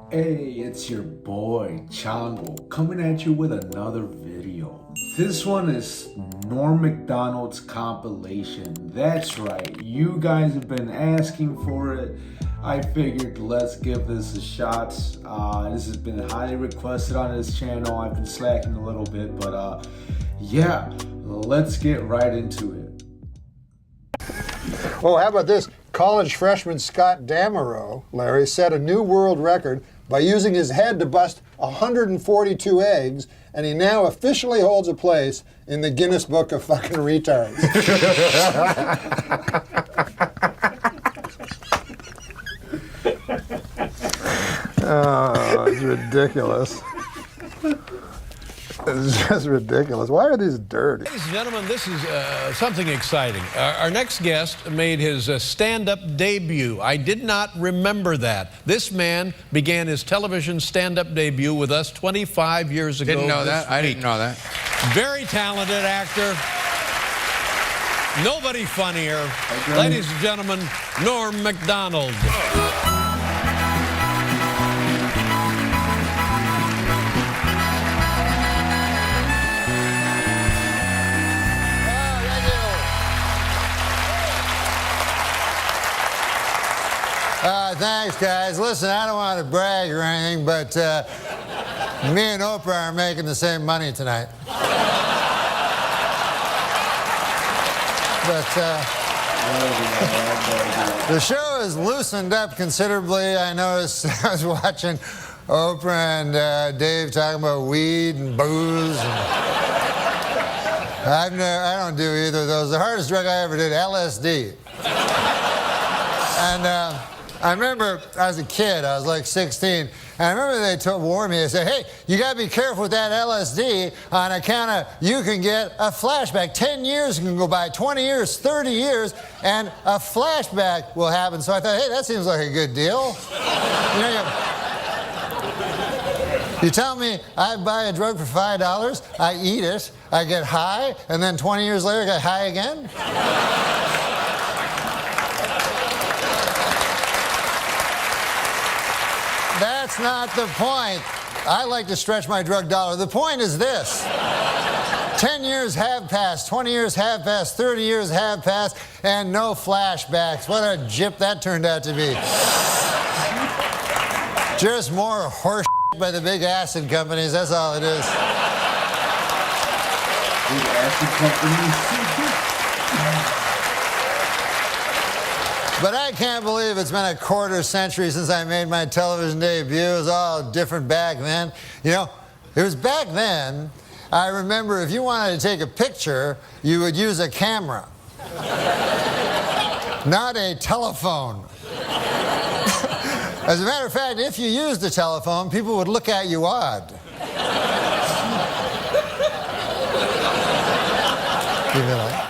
Hey, it's your boy, Chango, coming at you with another video. This one is Macdonald's Compilation. That's right, you guys have been asking for it. I figured let's give this a shot. This has been highly requested on this channel. I've been slacking a little bit, but yeah, let's get right into it. Oh, how about this? College freshman Scott Damerow, Larry, set a new world record by using his head to bust 142 eggs, and he now officially holds a place in the Guinness Book of fucking retards. Oh, it's ridiculous. It's just ridiculous. Why are these dirty? Ladies and gentlemen, this is something exciting. Our next guest made his stand-up debut. I did not remember that. This man began his television stand-up debut with us 25 years ago. Didn't know that. I didn't know that. Very talented actor. Nobody funnier. Ladies and gentlemen, Norm Macdonald. Thanks, guys. Listen, I don't want to brag or anything, but me and Oprah are making the same money tonight. But the show has loosened up considerably. I noticed I was watching Oprah and Dave talking about weed and booze. And I don't do either of those. The hardest drug I ever did, LSD. And I remember I was a kid, I was like 16, and I remember they warned me, they said, hey, you gotta be careful with that LSD on account of you can get a flashback. 10 years can go by, 20 years, 30 years, and a flashback will happen. So I thought, hey, that seems like a good deal. You tell me I buy a drug for $5, I eat it, I get high, and then 20 years later I get high again? That's not the point. I like to stretch my drug dollar. The point is this. 10 years have passed, 20 years have passed, 30 years have passed, and no flashbacks. What a gyp that turned out to be. Just more horse by the big acid companies, that's all it is. Big acid companies. But I can't believe it's been a quarter century since I made my television debut. It was all different back then. You know, it was back then, I remember if you wanted to take a picture, you would use a camera, not a telephone. As a matter of fact, if you used a telephone, people would look at you odd. You know?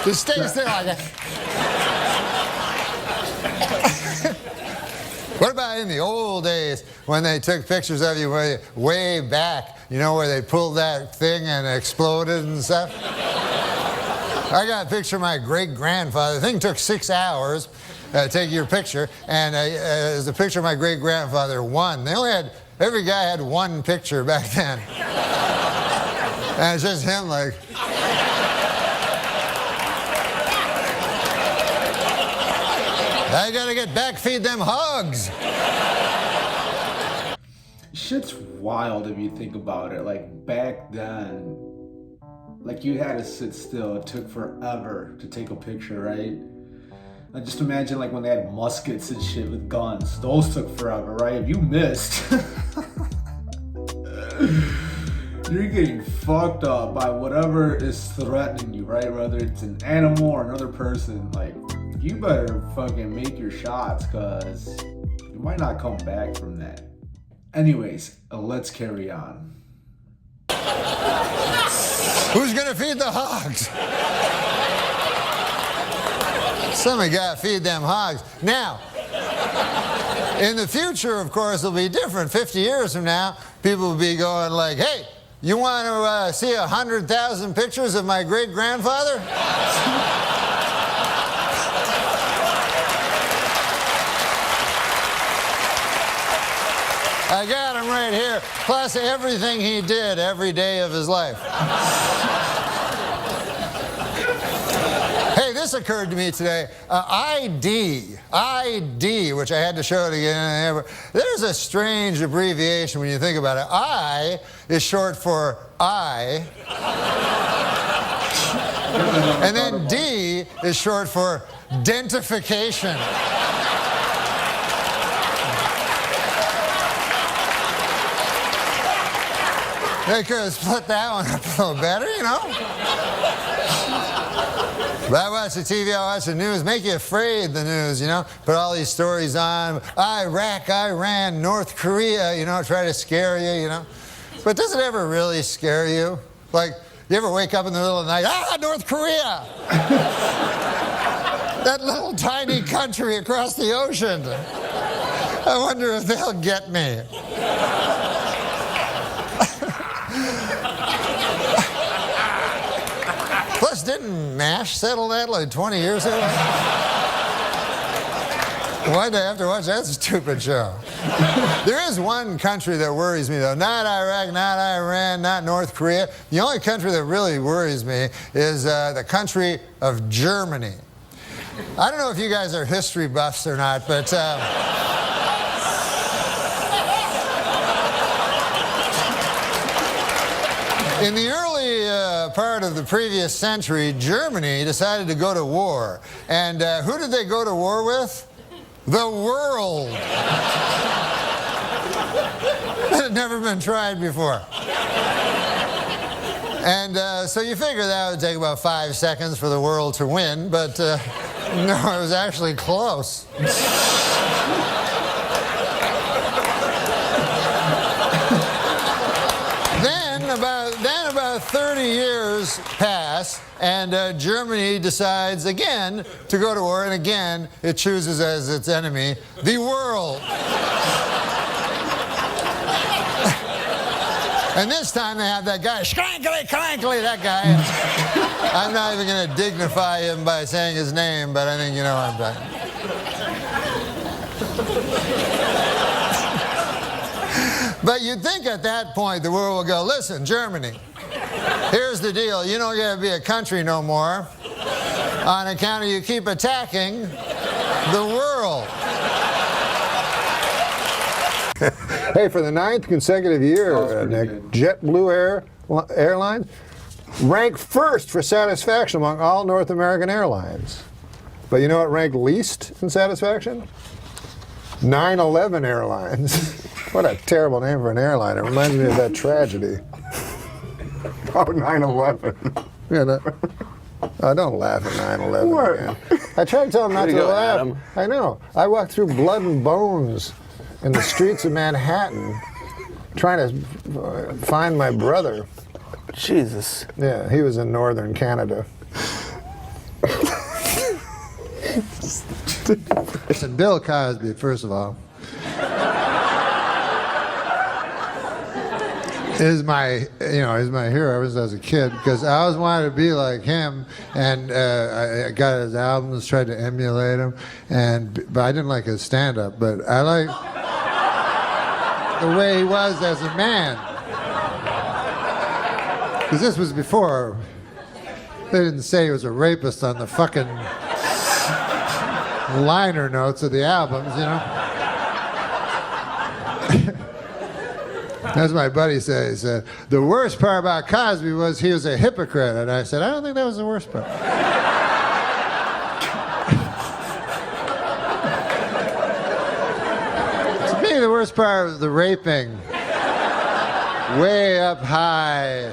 Just stay still like that. What about in the old days when they took pictures of you way back, you know, where they pulled that thing and exploded and stuff? I got a picture of my great-grandfather. The thing took 6 hours to take your picture, and there's a picture of my great-grandfather, one. They only had, every guy had one picture back then. And it's just him like... I gotta get back, feed them hogs. Shit's wild if you think about it. Like back then, like you had to sit still. It took forever to take a picture, right? Like just imagine like when they had muskets and shit with guns. Those took forever, right? If you missed, you're getting fucked up by whatever is threatening you, right? Whether it's an animal or another person, like you better fucking make your shots, cause you might not come back from that. Anyways, let's carry on. Who's gonna feed the hogs? Somebody gotta feed them hogs. Now, in the future, of course, it'll be different. 50 years from now, people will be going like, hey, you want to see 100,000 pictures of my great-grandfather? I got him right here. Plus everything he did every day of his life. Hey, this occurred to me today. ID, which I had to show it again. There's a strange abbreviation when you think about it. I is short for I. And then D is short for dentification. They could have split that one up a little better, you know? But I watch the TV, I watch the news, make you afraid, the news, you know? Put all these stories on, Iraq, Iran, North Korea, you know, try to scare you, you know? But does it ever really scare you? Like, you ever wake up in the middle of the night, North Korea! That little tiny country across the ocean. I wonder if they'll get me. Plus, didn't MASH settle that like 20 years ago? Why'd I have to watch that stupid show? There is one country that worries me, though. Not Iraq, not Iran, not North Korea. The only country that really worries me is the country of Germany. I don't know if you guys are history buffs or not, but... in the early part of the previous century, Germany decided to go to war. And who did they go to war with? The world. That had never been tried before. And so you figure that would take about 5 seconds for the world to win, but no, it was actually close. Then about 30 years pass, and Germany decides again to go to war, and again it chooses as its enemy the world. And this time they have that guy, Schrankly, Crankly, that guy. I'm not even going to dignify him by saying his name, but I think you know what I'm talking about. But you'd think at that point the world will go, listen, Germany, here's the deal. You don't get to be a country no more on account of you keep attacking the world. Hey, for the 9th consecutive year, Nick, JetBlue Airlines ranked first for satisfaction among all North American airlines. But you know what ranked least in satisfaction? 9/11 Airlines. What a terrible name for an airline. It reminds me of that tragedy. Oh, 9/11. Yeah, don't laugh at 9/11 again. I tried to tell him not to laugh. Adam. I know. I walked through blood and bones in the streets of Manhattan trying to find my brother. Jesus. Yeah, he was in northern Canada. Listen, Bill Cosby, first of all, is my hero ever since I was a kid, because I always wanted to be like him, and I got his albums, tried to emulate him, but I didn't like his stand-up, but I like the way he was as a man. Because this was before, they didn't say he was a rapist on the fucking liner notes of the albums, you know? As my buddy said, he said, the worst part about Cosby was he was a hypocrite. And I said, I don't think that was the worst part. To me, the worst part was the raping. Way up high.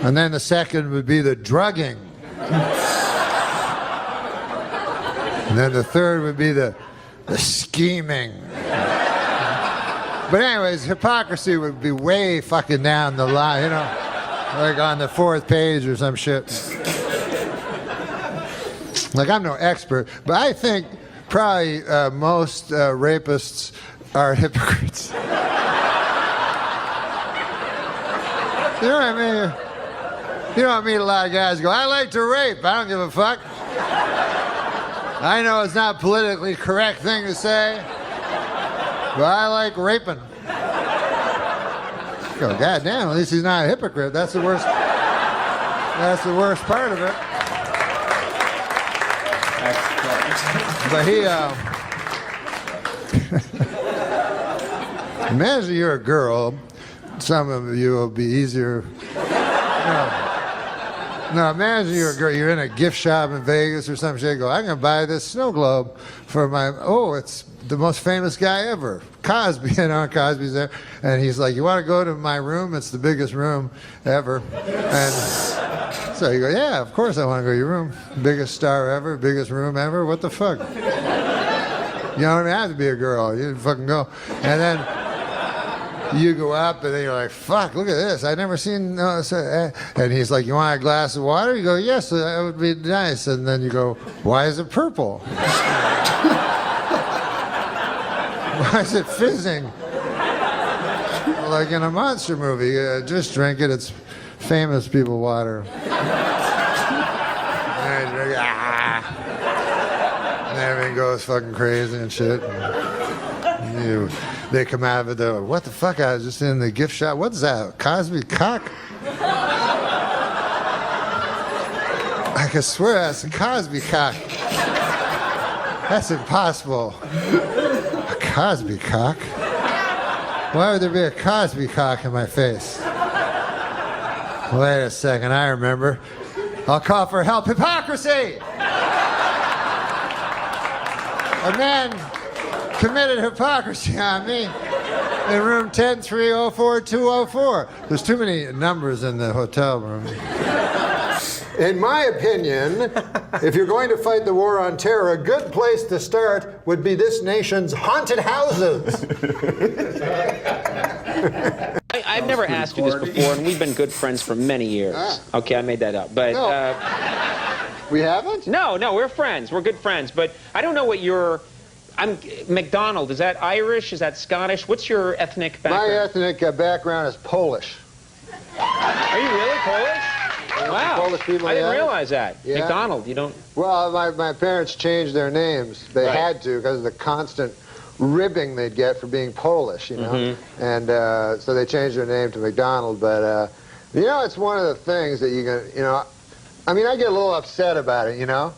And then the second would be the drugging. And then the third would be the scheming. But anyways, hypocrisy would be way fucking down the line, you know, like on the 4th page or some shit. Like, I'm no expert, but I think probably most rapists are hypocrites. You know what I mean? You don't meet a lot of guys who go, I like to rape, I don't give a fuck. I know it's not a politically correct thing to say. But I like raping. Go, God damn, at least he's not a hypocrite. That's the worst. That's the worst part of it. But he, imagine you're a girl. Some of you will be easier. No, imagine you're a girl. You're in a gift shop in Vegas or some shit. Go, I'm gonna buy this snow globe for my. Oh, it's the most famous guy ever, Cosby. You know, Cosby's there, and he's like, "You want to go to my room? It's the biggest room ever." And so you go, "Yeah, of course I want to go to your room. Biggest star ever, biggest room ever. What the fuck? You don't have to be a girl. You fucking go." And then you go up, and then you're like, "Fuck, look at this. I've never seen." And he's like, "You want a glass of water?" You go, "Yes, that would be nice." And then you go, "Why is it purple? Why is it fizzing? Like in a monster movie. Just drink it. It's famous people water." And you drink, and everything goes fucking crazy and shit. And they come out of it, they're like, "What the fuck? I was just in the gift shop. What's that? Cosby cock?" I can swear that's a Cosby cock. That's impossible. A Cosby cock? Why would there be a Cosby cock in my face? Wait a second, I remember. I'll call for help. Hypocrisy! A man committed hypocrisy on me in room 10304-204. There's too many numbers in the hotel room. In my opinion, if you're going to fight the war on terror, a good place to start would be this nation's haunted houses. I've never asked you this before, and we've been good friends for many years. Okay, I made that up. But No. We haven't? no, we're friends. We're good friends. But I don't know what your... Macdonald, is that Irish? Is that Scottish? What's your ethnic background? My ethnic background is Polish. Are you really Polish? Wow. Polish people, I didn't yeah. realize that. Yeah. Macdonald, you don't... Well, my parents changed their names. They Right. had to because of the constant ribbing they'd get for being Polish, you know. Mm-hmm. And so they changed their name to Macdonald. But, you know, it's one of the things that you can, you know, I mean, I get a little upset about it, you know.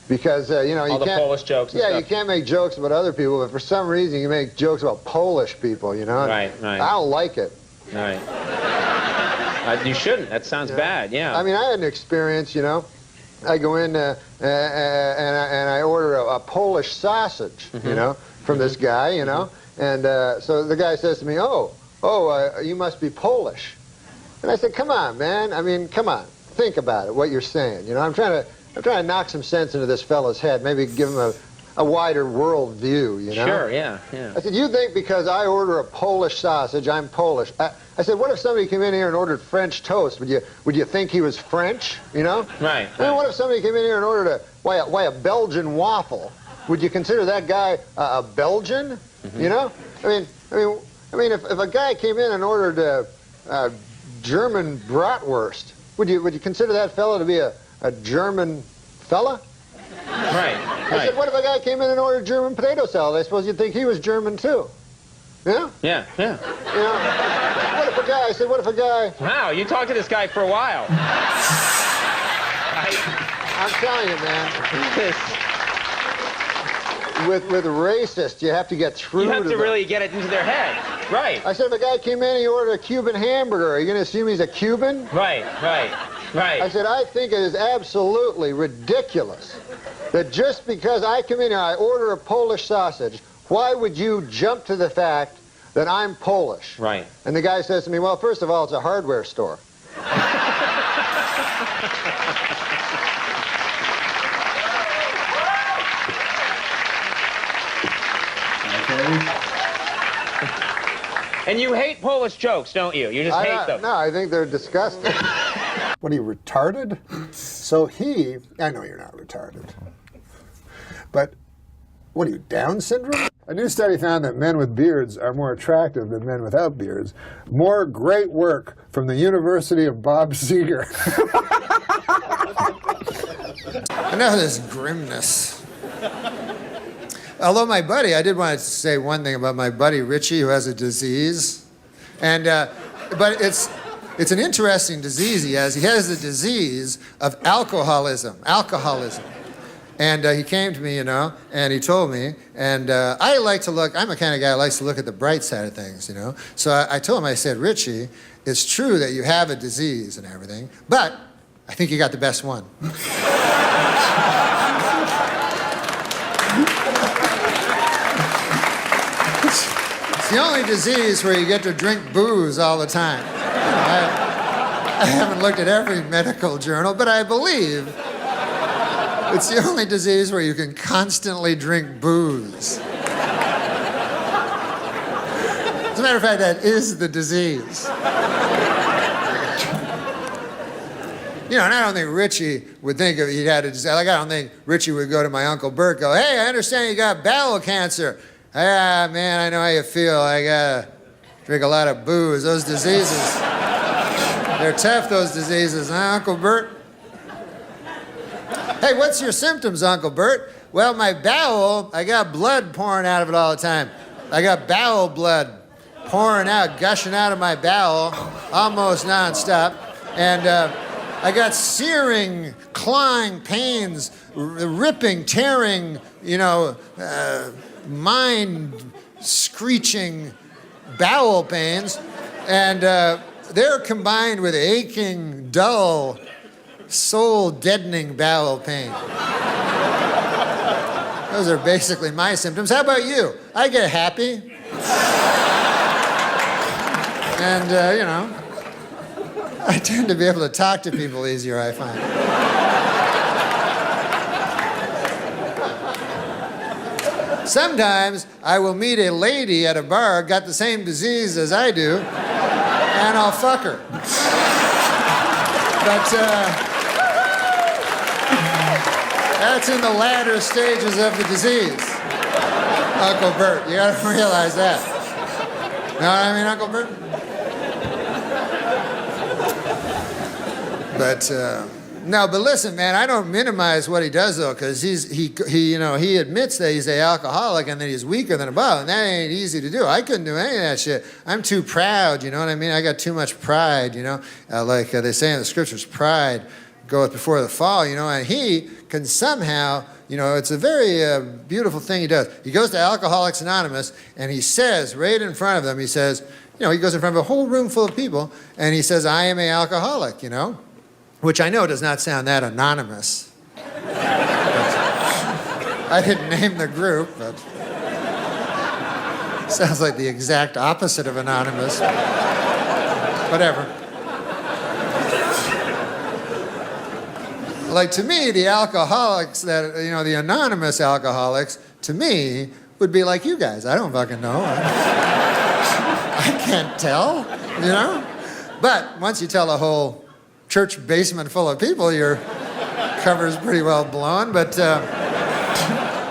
Because, you know, you All the can't... Polish jokes and yeah, stuff. you can't make jokes about other people, but for some reason you make jokes about Polish people, you know. Right. I don't like it. Right. You shouldn't. That sounds bad, yeah. I mean, I had an experience, you know. I go in and I order a Polish sausage, you know, from this guy, you know. And so the guy says to me, you must be Polish. And I said, come on, man. I mean, come on. Think about it, what you're saying. You know, I'm trying to knock some sense into this fellow's head, maybe give him a wider world view, you know? Sure, yeah. I said, you think because I order a Polish sausage, I'm Polish. I said, what if somebody came in here and ordered French toast? Would you think he was French, you know? Right. I mean, what if somebody came in here and ordered a Belgian waffle? Would you consider that guy a Belgian, you know? I mean, if a guy came in and ordered a German bratwurst, would you consider that fellow to be a German fella? Right. I said, what if a guy came in and ordered German potato salad? I suppose you'd think he was German too. Yeah? Yeah. You know, what if a guy... Wow, you talked to this guy for a while. I'm telling you, man. With racists, you have to get through You have to them. really get it into their head. Right. I said, if a guy came in and he ordered a Cuban hamburger, are you going to assume he's a Cuban? Right. I said, I think it is absolutely ridiculous that just because I come in here, I order a Polish sausage, why would you jump to the fact that I'm Polish? Right. And the guy says to me, well, first of all, it's a hardware store. And you hate Polish jokes, don't you? You just hate them. No, I think they're disgusting. What are you, retarded? So I know you're not retarded, but what are you, Down syndrome? A new study found that men with beards are more attractive than men without beards. More great work from the University of Bob Seger. Enough of this grimness. Although my buddy, I did want to say one thing about my buddy Richie, who has a disease. And, but it's an interesting disease he has. He has the disease of alcoholism. And he came to me, you know, and he told me, and I like to look, I'm the kind of guy who likes to look at the bright side of things, you know. So I told him, I said, Richie, it's true that you have a disease and everything, but I think you got the best one. It's the only disease where you get to drink booze all the time. I haven't looked at every medical journal, but I believe it's the only disease where you can constantly drink booze. As a matter of fact, that is the disease. You know, and I don't think Richie would think if he had a disease. Like, I don't think Richie would go to my Uncle Bert, go, hey, I understand you got bowel cancer. Ah, man, I know how you feel. I gotta drink a lot of booze. Those diseases, they're tough, those diseases, huh, Uncle Bert? Hey, what's your symptoms, Uncle Bert? Well, my bowel, I got blood pouring out of it all the time. I got bowel blood pouring out, gushing out of my bowel, almost nonstop. And I got searing, clawing pains, ripping, tearing, you know, mind-screeching bowel pains. And they're combined with aching, dull, soul-deadening bowel pain. Those are basically my symptoms. How about you? I get happy. And, you know, I tend to be able to talk to people easier, I find. Sometimes I will meet a lady at a bar, got the same disease as I do, and I'll fuck her. But that's in the latter stages of the disease, Uncle Bert. You gotta realize that. Know what I mean, Uncle Bert? But no, but listen, man, I don't minimize what he does though, because he admits that he's an alcoholic and that he's weaker than a bottle, and that ain't easy to do. I couldn't do any of that shit. I'm too proud, you know what I mean? I got too much pride, you know, like they say in the scriptures, pride goeth before the fall, you know, and he can somehow, you know, it's a very beautiful thing he does. He goes to Alcoholics Anonymous and he says, right in front of them, he says, you know, he goes in front of a whole room full of people and he says, I am an alcoholic, you know, which I know does not sound that anonymous. I didn't name the group, but sounds like the exact opposite of anonymous. Whatever. Like, to me, the alcoholics that, you know, the anonymous alcoholics, to me, would be like you guys. I don't fucking know. I can't tell, you know? But once you tell a whole church basement full of people, your cover's pretty well blown. But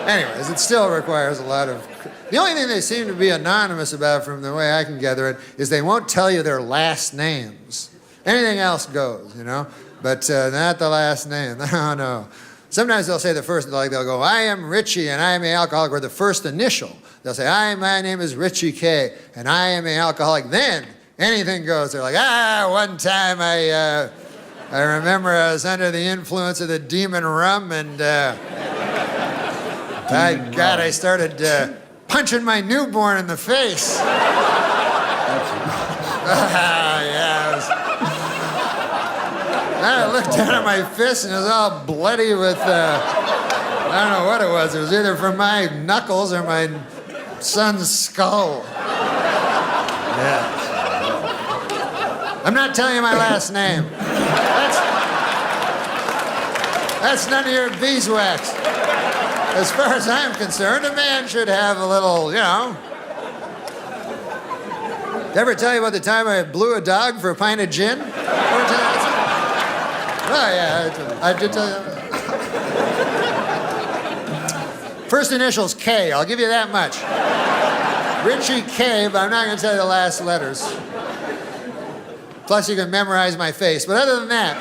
anyways, it still requires a lot of... The only thing they seem to be anonymous about, from the way I can gather it, is they won't tell you their last names. Anything else goes, you know? But not the last name. No, no. Sometimes they'll say the first, like they'll go, I am Richie and I am an alcoholic, or the first initial. They'll say, my name is Richie K and I am an alcoholic. Then anything goes. They're like, one time I remember I was under the influence of the demon rum and I started punching my newborn in the face. I looked down at my fist and it was all bloody with, I don't know what it was. It was either from my knuckles or my son's skull. Yeah. I'm not telling you my last name. That's none of your beeswax. As far as I'm concerned, a man should have a little, you know. Did I ever tell you about the time I blew a dog for a pint of gin? Oh, yeah, I did tell you that. First initial's K, I'll give you that much. Richie K, but I'm not going to tell you the last letters. Plus, you can memorize my face. But other than that,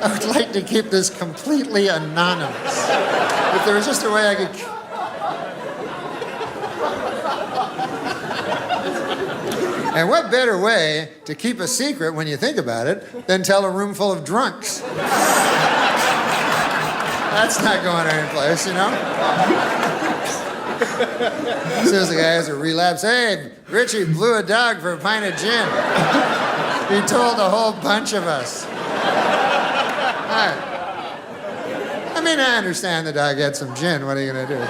I would like to keep this completely anonymous. If there was just a way I could And what better way to keep a secret when you think about it than tell a room full of drunks? That's not going anyplace, you know? As soon as the guy has a relapse, hey, Richie blew a dog for a pint of gin. He told a whole bunch of us. I mean, I understand the dog had some gin. What are you going to do? Oh,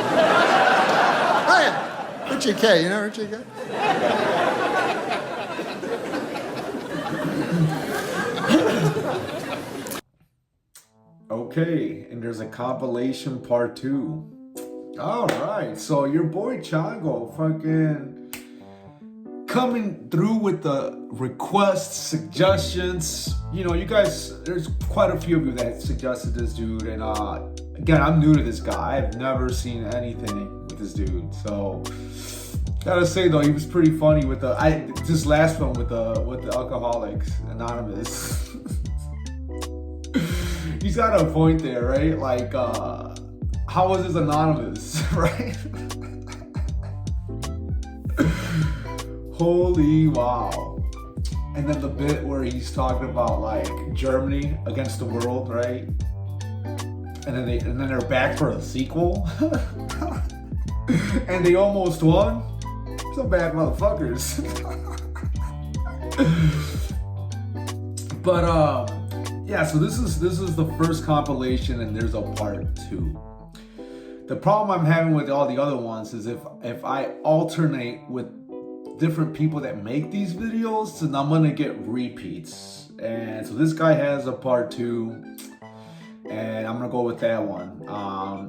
yeah. Richie K. You know Richie K? Okay, and there's a compilation part 2. All right, so your boy Chango fucking coming through with the requests, suggestions. You know, you guys, there's quite a few of you that suggested this dude, and again, I'm new to this guy. I've never seen anything with this dude, so gotta say though, he was pretty funny with this last one with the Alcoholics Anonymous. He's got a point there, right? Like, how was this anonymous, right? Holy wow. And then the bit where he's talking about like Germany against the world, right? And then they're back for a sequel. And they almost won. Some bad motherfuckers. But yeah, so this is the first compilation, and there's a part 2. The problem I'm having with all the other ones is if I alternate with different people that make these videos, then I'm gonna get repeats. And so this guy has a part 2, and I'm gonna go with that one.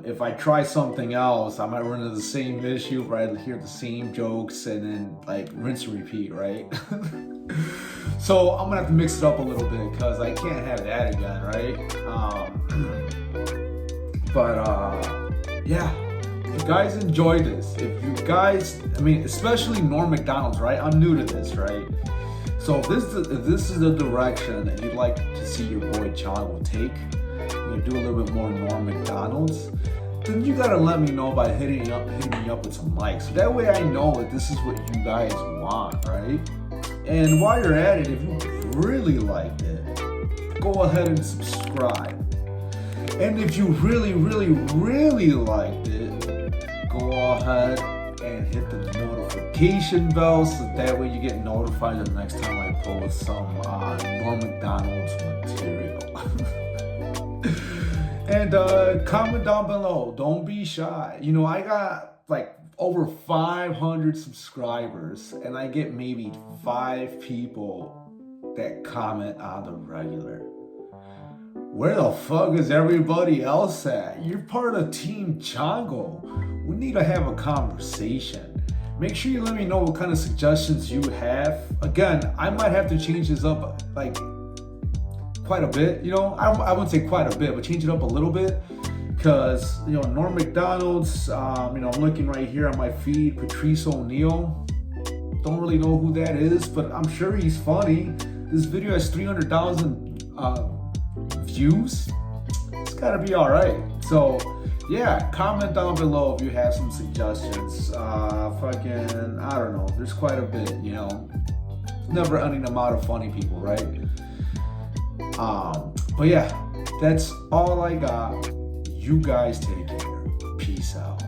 If I try something else, I might run into the same issue where I hear the same jokes and then like rinse and repeat, right? So I'm gonna have to mix it up a little bit because I can't have that again, right? Yeah, if you guys enjoy this, if you guys, I mean, especially Norm Macdonald's, right? I'm new to this, right? So if this is the direction that you'd like to see your boy Chango take, you know, do a little bit more Norm Macdonald's, then you gotta let me know by hitting me up with some likes. So that way I know that this is what you guys want, right? And while you're at it, if you really liked it, go ahead and subscribe. And if you really, really, really liked it, go ahead and hit the notification bell so that way you get notified the next time I post some Norm Macdonald's material. And comment down below. Don't be shy. You know, I got like over 500 subscribers, and I get maybe 5 people that comment on the regular. Where the fuck is everybody else at? You're part of Team Chango. We need to have a conversation. Make sure you let me know what kind of suggestions you have. Again, I might have to change this up like quite a bit, you know. I wouldn't say quite a bit, but change it up a little bit. Because, you know, Norm Macdonald's, you know, I'm looking right here on my feed, Patrice O'Neill. Don't really know who that is, but I'm sure he's funny. This video has 300,000 views. It's gotta be all right. So, yeah, comment down below if you have some suggestions. Fucking, I don't know. There's quite a bit, you know. Never ending amount of funny people, right? But yeah, that's all I got. You guys take it.